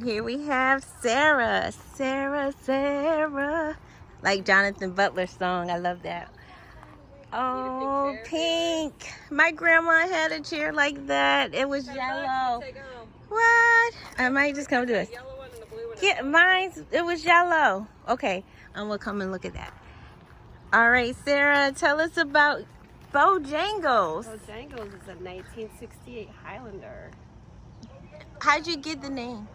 Here we have Sara. Sara. Like Jonathan Butler's song. I love that. Oh, pink. My grandma had a chair like that. It was yellow. What? I might just come to it. Yeah, mine's, it was yellow. Okay, I'm gonna come and look at that. All right, Sara, tell us about Bojangles. Bojangles is a 1968 Highlander. How'd you get the name?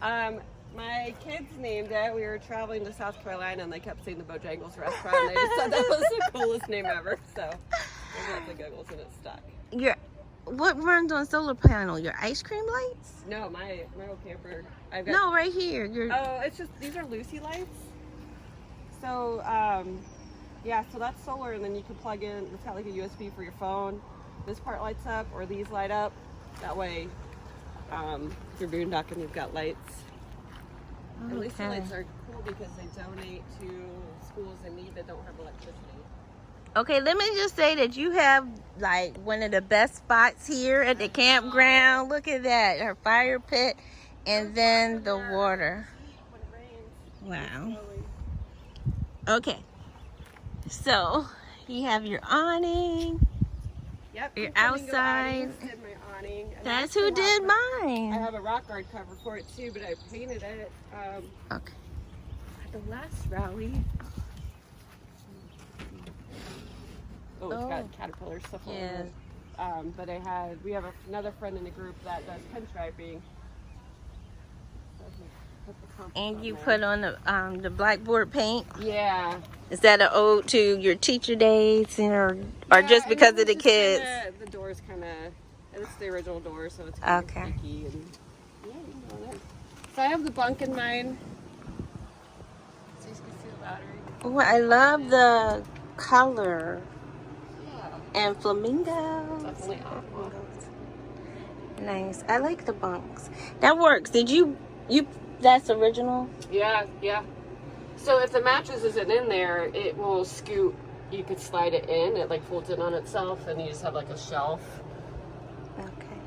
My kids named it. We were traveling to South Carolina and they kept saying the Bojangles restaurant and they just said that was the coolest name ever. So we got the giggles and it stuck. What runs on solar panel? Your ice cream lights? No, my old camper. No, right here. Oh, it's just, these are Lucy lights. So, yeah, so that's solar and then you can plug in, it's got like a USB for your phone. This part lights up or these light up. That way, if you're boondocking, you've got lights. Okay. And Lucy lights are cool because they donate to schools in need that don't have electricity. Okay, let me just say that you have like one of the best spots here at the campground. Look at that, her fire pit, and then the water. Wow. Okay, so you have your awning. Yep. Your outside. Did my awning. That's who did mine. I have a rock guard cover for it too, but I painted it. Okay. At the last rally. Oh, it's got caterpillar stuff all over it. But we have another friend in the group that does pinstriping. And you put on the blackboard paint. Yeah. Is that an ode to your teacher days, or just because of the kids? The door's kind of, it's the original door, so it's kind of sticky. And, yeah, you know that. So I have the bunk in mine. So you can see the battery. Oh, I love the color. And flamingos. Definitely aqua. Nice. I like the bunks. That works. Did you that's original? Yeah. So if the mattress isn't in there, it will scoot. You could slide it in. It like folds in on itself, and you just have like a shelf. Okay.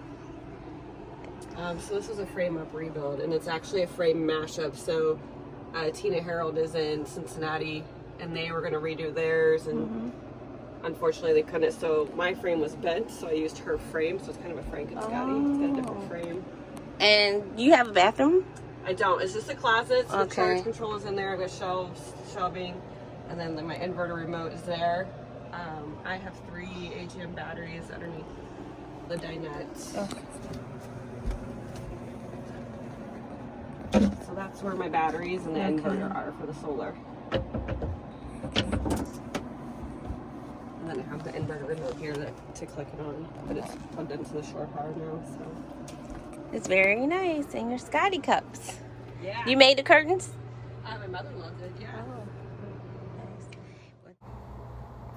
So this was a frame up rebuild, and it's actually a frame mashup. So Tina Harold is in Cincinnati, and they were going to redo theirs, and unfortunately they couldn't. So my frame was bent, so I used her frame. So it's kind of a Frank and Scotty. It's got a different frame. And you have a bathroom? I don't. It's just a closet. So the charge control is in there. I've got shelves, shelving, and then my inverter remote is there. I have 3 AGM batteries underneath the dinette. So that's where my batteries and the inverter are for the solar. And then I have the inverter remote here to click it on, but it's plugged into the shore power now. So it's very nice. And your Scotty cups. Yeah. You made the curtains? My mother-in-law did, yeah. Nice.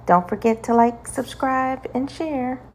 Don't forget to like, subscribe, and share.